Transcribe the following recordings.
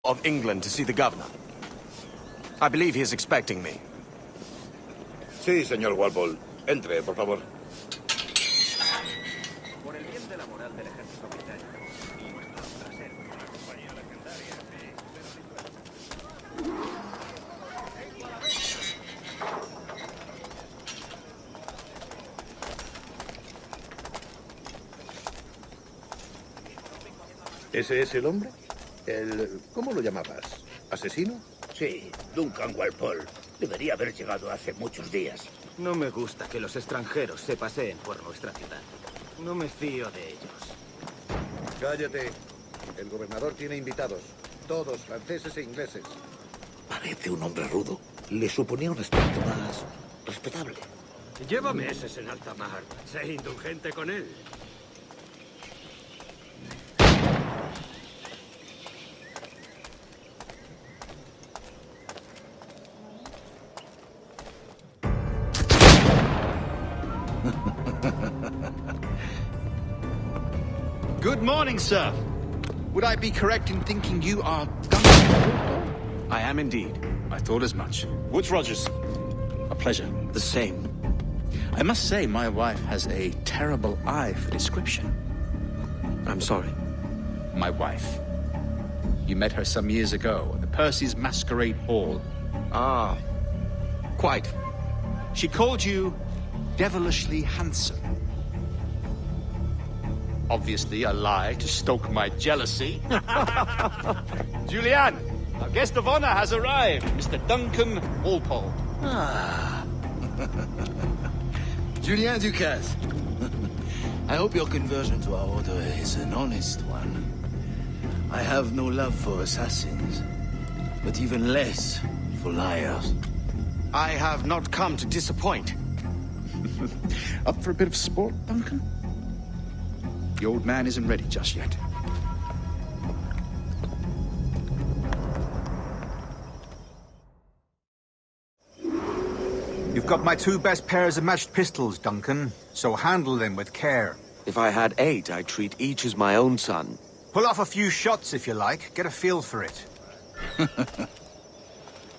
of England to see the governor. I believe he is expecting me. Sí, señor Walpole. Entre, por favor. Por el bien de la moral del ejército británico y nuestro trasero, una compañía legendaria. ¿Ese es el hombre? ¿Cómo lo llamabas? ¿Asesino? Sí, Duncan Walpole. Debería haber llegado hace muchos días. No me gusta que los extranjeros se paseen por nuestra ciudad. No me fío de ellos. Cállate. El gobernador tiene invitados. Todos franceses e ingleses. Parece un hombre rudo. Le suponía un aspecto más respetable. Lleva meses en alta mar. Sé indulgente con él. Good morning, sir. Would I be correct in thinking you are Duncan? I am indeed. I thought as much. Woods Rogers. A pleasure. The same. I must say, my wife has a terrible eye for description. I'm sorry. My wife. You met her some years ago at the Percy's Masquerade Ball. Ah, quite. She called you devilishly handsome. Obviously a lie to stoke my jealousy. Julianne, our guest of honor has arrived, Mr. Duncan Walpole. Ah. Julien Ducasse. I hope your conversion to our order is an honest one. I have no love for assassins, but even less for liars. I have not come to disappoint. Up for a bit of sport, Duncan? The old man isn't ready just yet. You've got my two best pairs of matched pistols, Duncan, so handle them with care. If I had 8, I'd treat each as my own son. Pull off a few shots if you like, get a feel for it.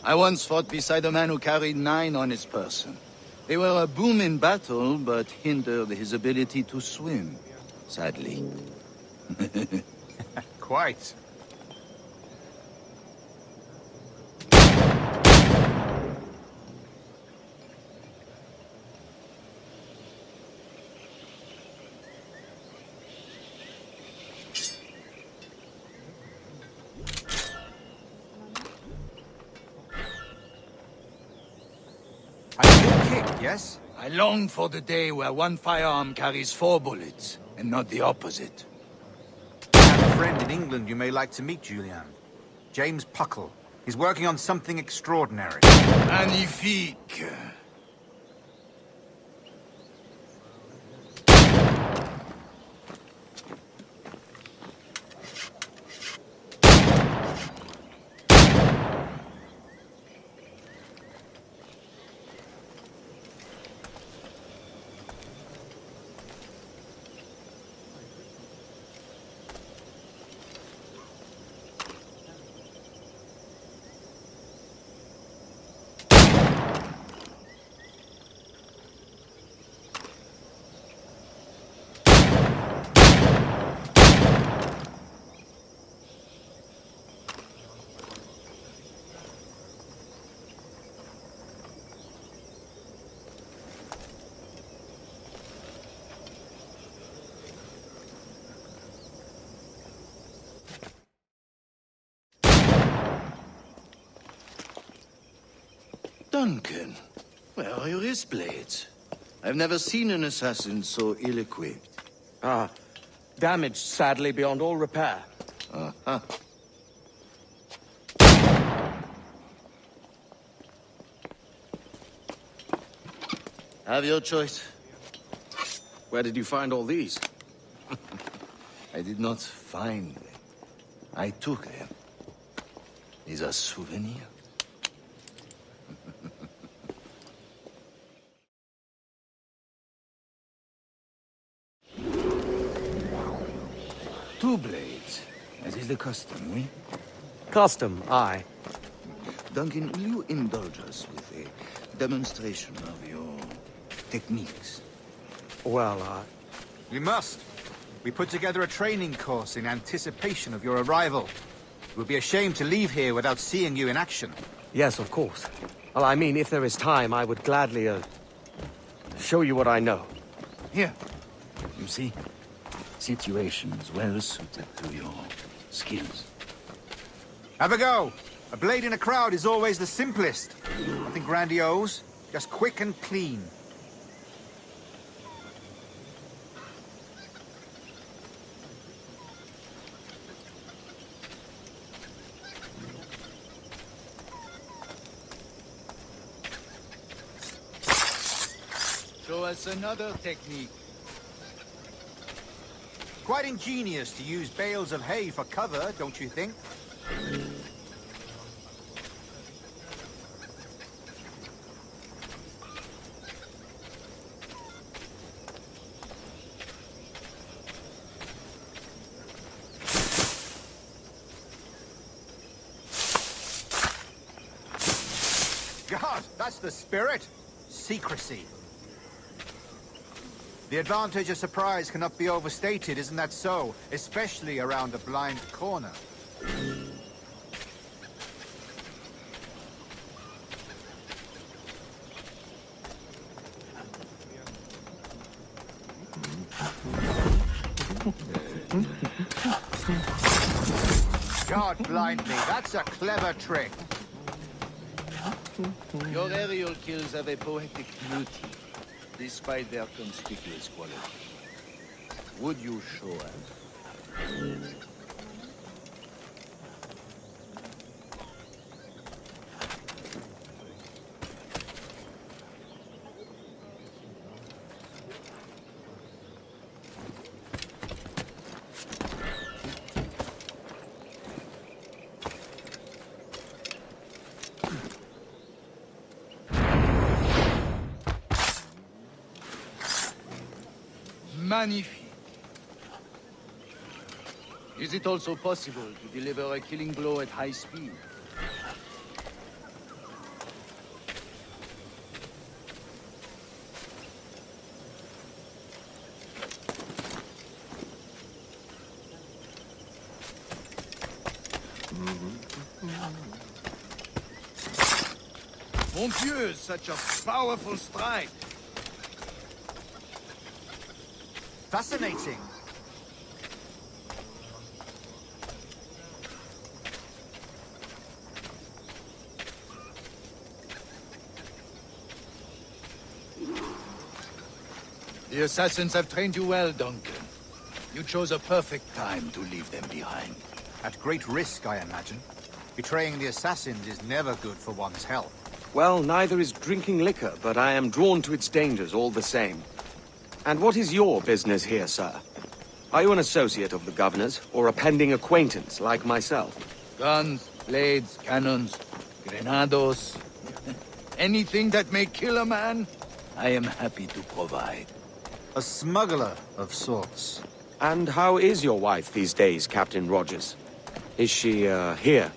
I once fought beside a man who carried 9 on his person. They were a boom in battle, but hindered his ability to swim, sadly. Quite. I get kicked, yes? I long for the day where one firearm carries 4 bullets, and not the opposite. I have a friend in England you may like to meet, Julian. James Puckle. He's working on something extraordinary. Magnifique. Duncan, where are your wrist blades? I've never seen an assassin so ill-equipped. Ah, damaged sadly beyond all repair. Uh-huh. Have your choice. Where did you find all these? I did not find them. I took them. These are souvenirs. Two blades, as is the custom, oui? Custom, aye. Duncan, will you indulge us with a demonstration of your techniques? Well, We must. We put together a training course in anticipation of your arrival. It would be a shame to leave here without seeing you in action. yes, of course. Well, I mean, if there is time, I would gladly, show you what I know. Here. You see? Situations well suited to your skills. Have a go. A blade in a crowd is always the simplest. Nothing grandiose, just quick and clean. Show us another technique. Quite ingenious to use bales of hay for cover, don't you think? God, that's the spirit. Secrecy. The advantage of surprise cannot be overstated, isn't that so? Especially around a blind corner. God blind me, that's a clever trick. Your aerial kills have a poetic beauty, despite their conspicuous quality. Would you show us? Magnifique. Is it also possible to deliver a killing blow at high speed? Mon Dieu, such a powerful strike! Fascinating. The assassins have trained you well, Duncan. You chose a perfect time to leave them behind. At great risk, I imagine. Betraying the assassins is never good for one's health. Well, neither is drinking liquor, but I am drawn to its dangers all the same. And what is your business here, sir? Are you an associate of the governor's, or a pending acquaintance like myself? Guns, blades, cannons, grenados. Anything that may kill a man, I am happy to provide. A smuggler of sorts. And how is your wife these days, Captain Rogers? Is she, here,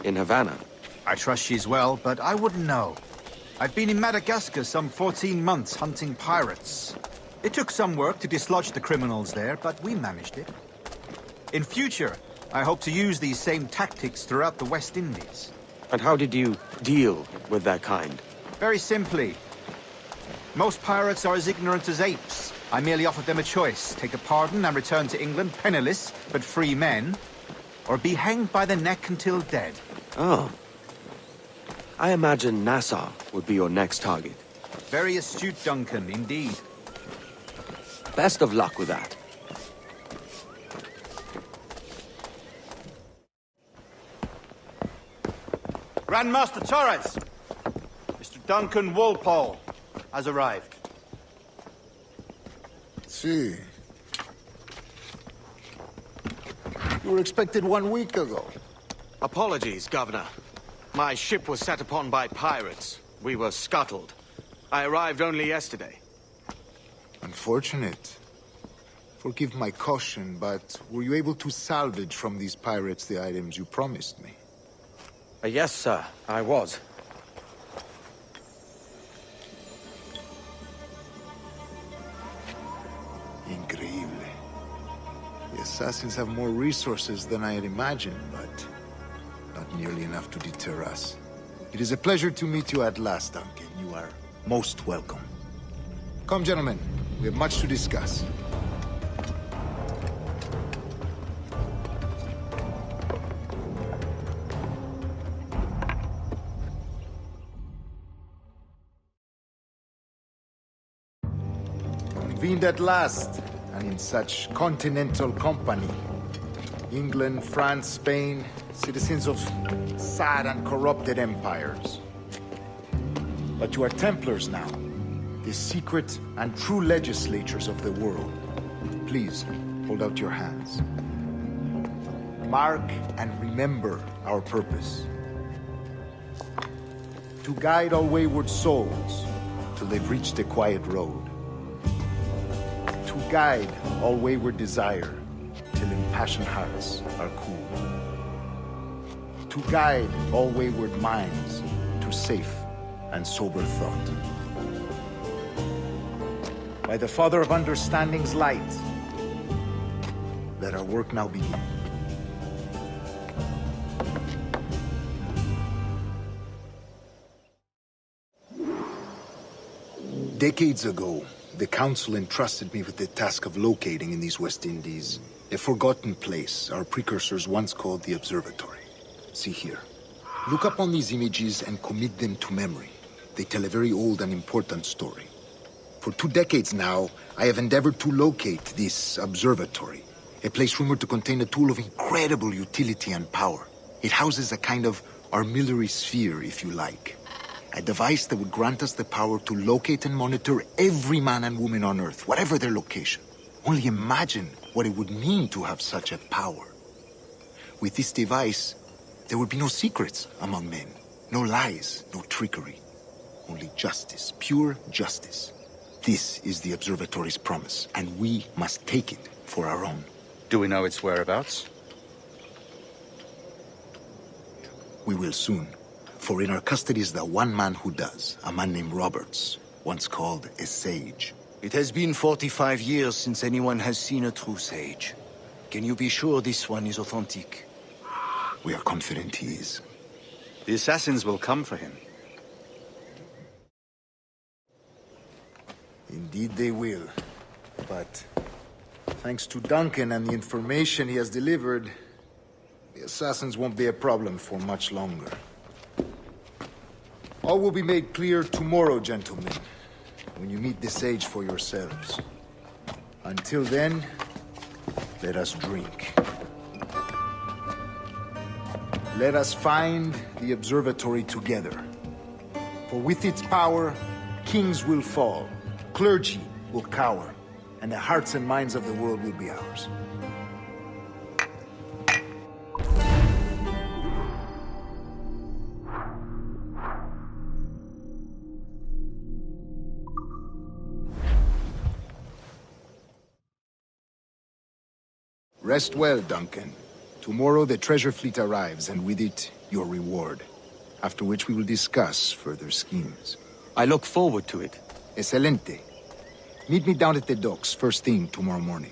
in Havana? I trust she's well, but I wouldn't know. I've been in Madagascar some 14 months hunting pirates. It took some work to dislodge the criminals there, but we managed it. In future, I hope to use these same tactics throughout the West Indies. And how did you deal with that kind? Very simply. Most pirates are as ignorant as apes. I merely offered them a choice. Take a pardon and return to England penniless, but free men. Or be hanged by the neck until dead. Oh. I imagine Nassau would be your next target. Very astute, Duncan, indeed. Best of luck with that. Grandmaster Torres! Mr. Duncan Walpole has arrived. See. You were expected 1 week ago. Apologies, Governor. My ship was set upon by pirates. We were scuttled. I arrived only yesterday. Unfortunate. Forgive my caution, but were you able to salvage from these pirates the items you promised me? Yes, sir, I was. Increíble. The assassins have more resources than I had imagined, but not nearly enough to deter us. It is a pleasure to meet you at last, Duncan. You are most welcome. Come, gentlemen. We have much to discuss. Convened at last, and in such continental company. England, France, Spain, citizens of sad and corrupted empires. But you are Templars now, the secret and true legislators of the world. Please, hold out your hands. Mark and remember our purpose. To guide all wayward souls till they've reached the quiet road. To guide all wayward desire till impassioned hearts are cool. To guide all wayward minds to safe and sober thought. By the Father of Understanding's light, let our work now begin. Decades ago, the Council entrusted me with the task of locating in these West Indies a forgotten place our precursors once called the Observatory. See here. Look up on these images and commit them to memory. They tell a very old and important story. For 2 decades now, I have endeavored to locate this observatory, a place rumored to contain a tool of incredible utility and power. It houses a kind of armillary sphere, if you like. A device that would grant us the power to locate and monitor every man and woman on Earth, whatever their location. Only imagine what it would mean to have such a power. With this device, there would be no secrets among men, no lies, no trickery. Only justice, pure justice. This is the observatory's promise, and we must take it for our own. Do we know its whereabouts? We will soon. For in our custody is the one man who does, a man named Roberts, once called a sage. It has been 45 years since anyone has seen a true sage. Can you be sure this one is authentic? We are confident he is. The assassins will come for him. Indeed they will. But thanks to Duncan and the information he has delivered, the assassins won't be a problem for much longer. All will be made clear tomorrow, gentlemen, when you meet the sage for yourselves. Until then, let us drink. Let us find the observatory together. For with its power, kings will fall, clergy will cower, and the hearts and minds of the world will be ours. Rest well, Duncan. Tomorrow the treasure fleet arrives, and with it, your reward. After which we will discuss further schemes. I look forward to it. Excelente. Meet me down at the docks first thing tomorrow morning.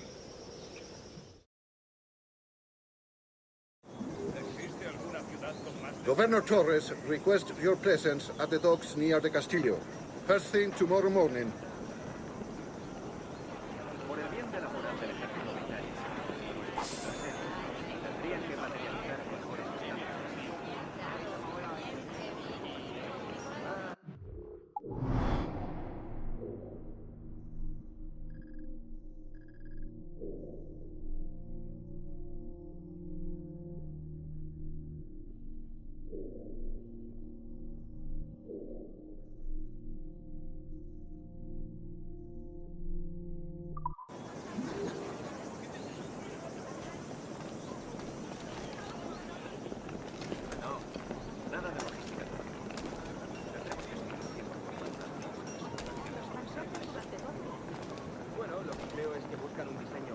Governor Torres requests your presence at the docks near the Castillo. First thing tomorrow morning. Bueno, lo que creo es que buscan un diseño